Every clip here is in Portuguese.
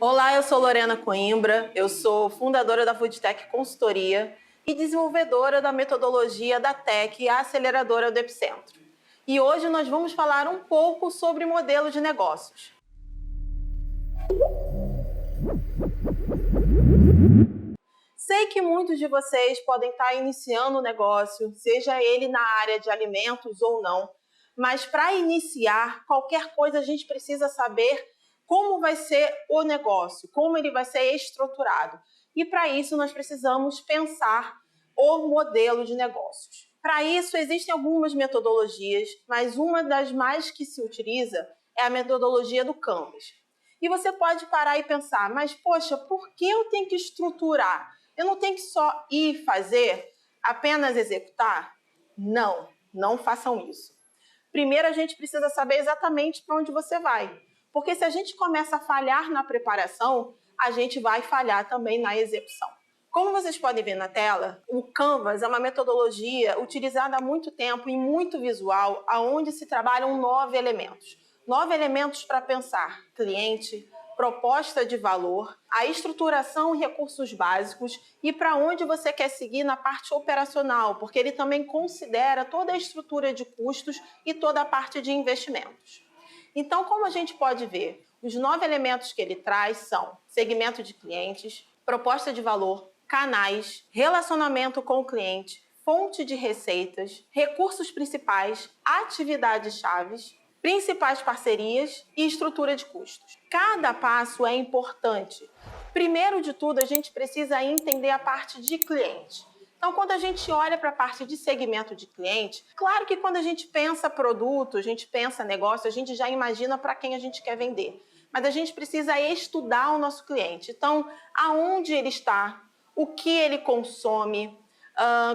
Olá, eu sou Lorena Coimbra, eu sou fundadora da Foodtech Consultoria e desenvolvedora da metodologia da Tech, a aceleradora do Epicentro. E hoje nós vamos falar um pouco sobre modelo de negócios. Sei que muitos de vocês podem estar iniciando um negócio, seja ele na área de alimentos ou não, mas para iniciar qualquer coisa a gente precisa saber como vai ser o negócio, como ele vai ser estruturado. E para isso nós precisamos pensar o modelo de negócios. Para isso existem algumas metodologias, mas uma das mais que se utiliza é a metodologia do Canvas. E você pode parar e pensar, mas poxa, por que eu tenho que estruturar? Eu não tenho que só ir fazer, apenas executar? Não, não façam isso. Primeiro a gente precisa saber exatamente para onde você vai. Porque se a gente começa a falhar na preparação, a gente vai falhar também na execução. Como vocês podem ver na tela, o Canvas é uma metodologia utilizada há muito tempo e muito visual, onde se trabalham 9 elementos. 9 elementos para pensar: cliente, proposta de valor, a estruturação e recursos básicos e para onde você quer seguir na parte operacional, porque ele também considera toda a estrutura de custos e toda a parte de investimentos. Então, como a gente pode ver, os 9 elementos que ele traz são segmento de clientes, proposta de valor, canais, relacionamento com o cliente, fonte de receitas, recursos principais, atividades chaves, principais parcerias e estrutura de custos. Cada passo é importante. Primeiro de tudo, a gente precisa entender a parte de cliente. Então, quando a gente olha para a parte de segmento de cliente, claro que quando a gente pensa produto, a gente pensa negócio, a gente já imagina para quem a gente quer vender. Mas a gente precisa estudar o nosso cliente. Então, aonde ele está, o que ele consome,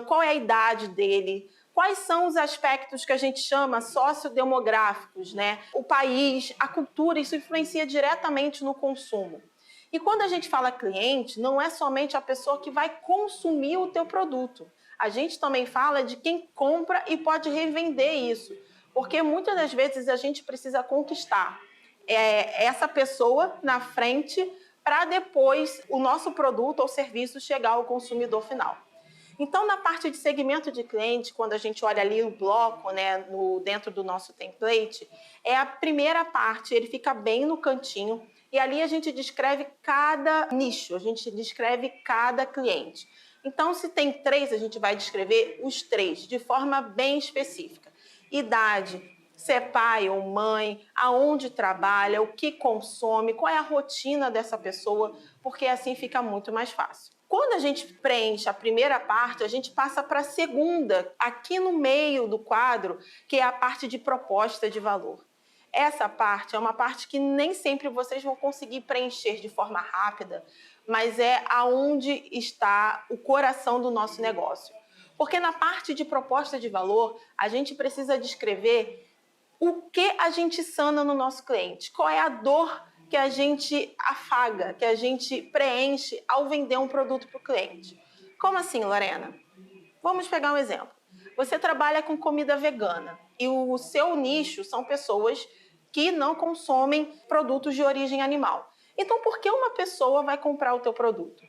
qual é a idade dele, quais são os aspectos que a gente chama sociodemográficos, né? O país, a cultura, isso influencia diretamente no consumo. E quando a gente fala cliente, não é somente a pessoa que vai consumir o teu produto. A gente também fala de quem compra e pode revender isso. Porque muitas das vezes a gente precisa conquistar essa pessoa na frente para depois o nosso produto ou serviço chegar ao consumidor final. Então, na parte de segmento de cliente, quando a gente olha ali o bloco, né, dentro do nosso template, é a primeira parte, ele fica bem no cantinho, e ali a gente descreve cada nicho, a gente descreve cada cliente. Então, se tem 3, a gente vai descrever os 3, de forma bem específica. Idade, se é pai ou mãe, aonde trabalha, o que consome, qual é a rotina dessa pessoa, porque assim fica muito mais fácil. Quando a gente preenche a primeira parte, a gente passa para a segunda, aqui no meio do quadro, que é a parte de proposta de valor. Essa parte é uma parte que nem sempre vocês vão conseguir preencher de forma rápida, mas é aonde está o coração do nosso negócio. Porque na parte de proposta de valor, a gente precisa descrever o que a gente sana no nosso cliente, qual é a dor que a gente afaga, que a gente preenche ao vender um produto para o cliente. Como assim, Lorena? Vamos pegar um exemplo. Você trabalha com comida vegana e o seu nicho são pessoas que não consomem produtos de origem animal. Então, por que uma pessoa vai comprar o teu produto?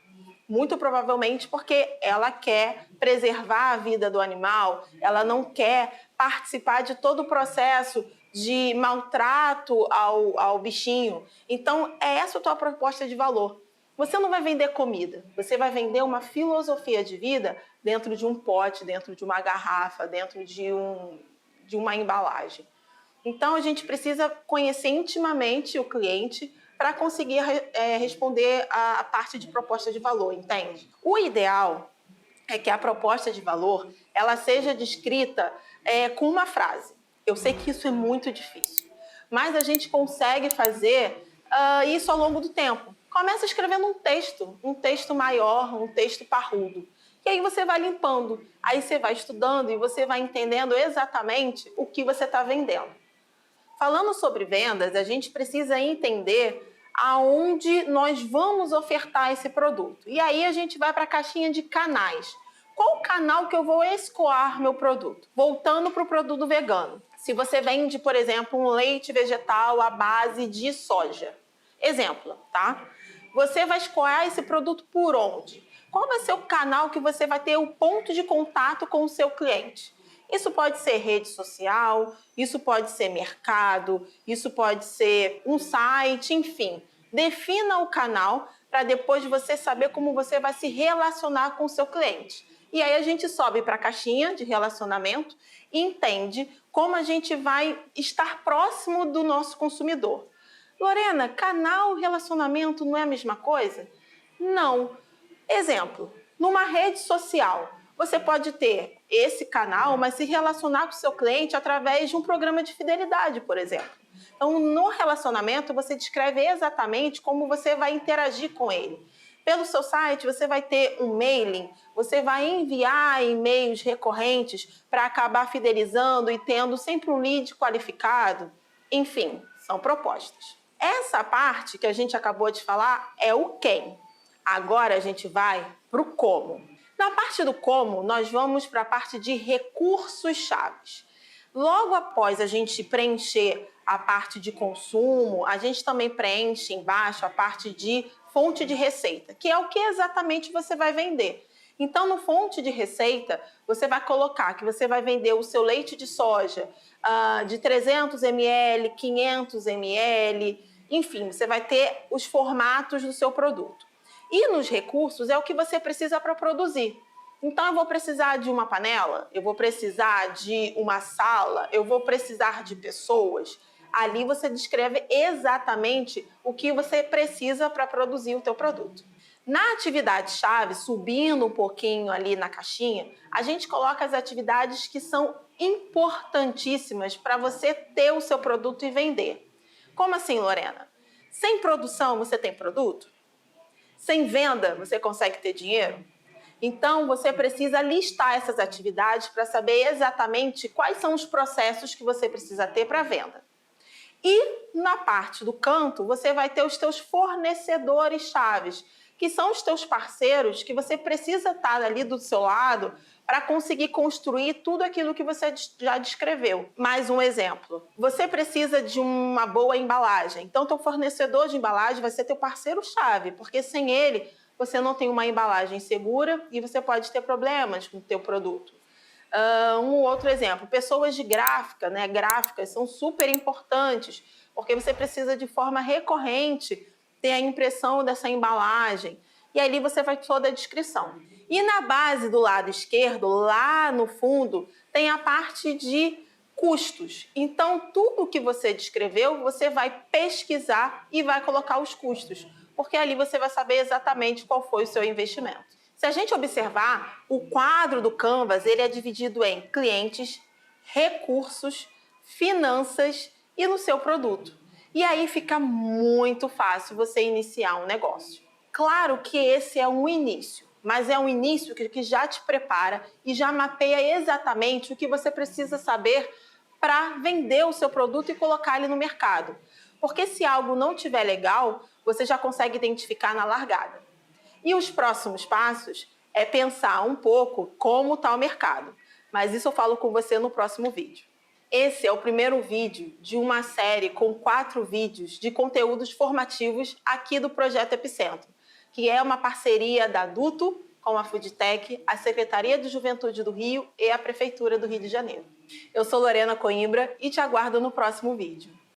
Muito provavelmente porque ela quer preservar a vida do animal, ela não quer participar de todo o processo de maltrato ao bichinho. Então, é essa a tua proposta de valor. Você não vai vender comida, você vai vender uma filosofia de vida dentro de um pote, dentro de uma garrafa, dentro de uma embalagem. Então, a gente precisa conhecer intimamente o cliente para conseguir responder a parte de proposta de valor, entende? O ideal é que a proposta de valor ela seja descrita com uma frase. Eu sei que isso é muito difícil, mas a gente consegue fazer isso ao longo do tempo. Começa escrevendo um texto maior, um texto parrudo. E aí você vai limpando, aí você vai estudando e você vai entendendo exatamente o que você está vendendo. Falando sobre vendas, a gente precisa entender aonde nós vamos ofertar esse produto. E aí a gente vai para a caixinha de canais. Qual o canal que eu vou escoar meu produto? Voltando para o produto vegano. Se você vende, por exemplo, um leite vegetal à base de soja. Exemplo, tá? Você vai escoar esse produto por onde? Qual vai ser o canal que você vai ter o ponto de contato com o seu cliente? Isso pode ser rede social, isso pode ser mercado, isso pode ser um site, enfim. Defina o canal para depois você saber como você vai se relacionar com o seu cliente. E aí a gente sobe para a caixinha de relacionamento e entende como a gente vai estar próximo do nosso consumidor. Lorena, canal e relacionamento não é a mesma coisa? Não. Exemplo, numa rede social, você pode ter esse canal, mas se relacionar com o seu cliente através de um programa de fidelidade, por exemplo. Então, no relacionamento, você descreve exatamente como você vai interagir com ele. Pelo seu site, você vai ter um mailing, você vai enviar e-mails recorrentes para acabar fidelizando e tendo sempre um lead qualificado. Enfim, são propostas. Essa parte que a gente acabou de falar é o quem. Agora a gente vai para o como. Na parte do como, nós vamos para a parte de recursos-chave. Logo após a gente preencher a parte de consumo, a gente também preenche embaixo a parte de fonte de receita, que é o que exatamente você vai vender. Então, no fonte de receita, você vai colocar que você vai vender o seu leite de soja de 300 ml, 500 ml, enfim, você vai ter os formatos do seu produto. E nos recursos é o que você precisa para produzir. Então, eu vou precisar de uma panela, eu vou precisar de uma sala, eu vou precisar de pessoas. Ali você descreve exatamente o que você precisa para produzir o teu produto. Na atividade-chave, subindo um pouquinho ali na caixinha, a gente coloca as atividades que são importantíssimas para você ter o seu produto e vender. Como assim, Lorena? Sem produção, você tem produto? Sem venda, você consegue ter dinheiro? Então, você precisa listar essas atividades para saber exatamente quais são os processos que você precisa ter para venda. E na parte do canto, você vai ter os teus fornecedores chaves, que são os teus parceiros que você precisa estar ali do seu lado para conseguir construir tudo aquilo que você já descreveu. Mais um exemplo. Você precisa de uma boa embalagem. Então, teu fornecedor de embalagem vai ser teu parceiro-chave, porque sem ele, você não tem uma embalagem segura e você pode ter problemas com o teu produto. Um outro exemplo, pessoas de gráfica, né? Gráficas são super importantes, porque você precisa de forma recorrente ter a impressão dessa embalagem. E ali você vai toda a descrição. E na base do lado esquerdo, lá no fundo, tem a parte de custos. Então, tudo que você descreveu, você vai pesquisar e vai colocar os custos, porque ali você vai saber exatamente qual foi o seu investimento. Se a gente observar, o quadro do Canvas ele é dividido em clientes, recursos, finanças e no seu produto. E aí fica muito fácil você iniciar um negócio. Claro que esse é um início, mas é um início que já te prepara e já mapeia exatamente o que você precisa saber para vender o seu produto e colocar ele no mercado. Porque se algo não estiver legal, você já consegue identificar na largada. E os próximos passos é pensar um pouco como está o mercado. Mas isso eu falo com você no próximo vídeo. Esse é o primeiro vídeo de uma série com 4 vídeos de conteúdos formativos aqui do Projeto Epicentro, que é uma parceria da Duto com a Foodtech, a Secretaria de Juventude do Rio e a Prefeitura do Rio de Janeiro. Eu sou Lorena Coimbra e te aguardo no próximo vídeo.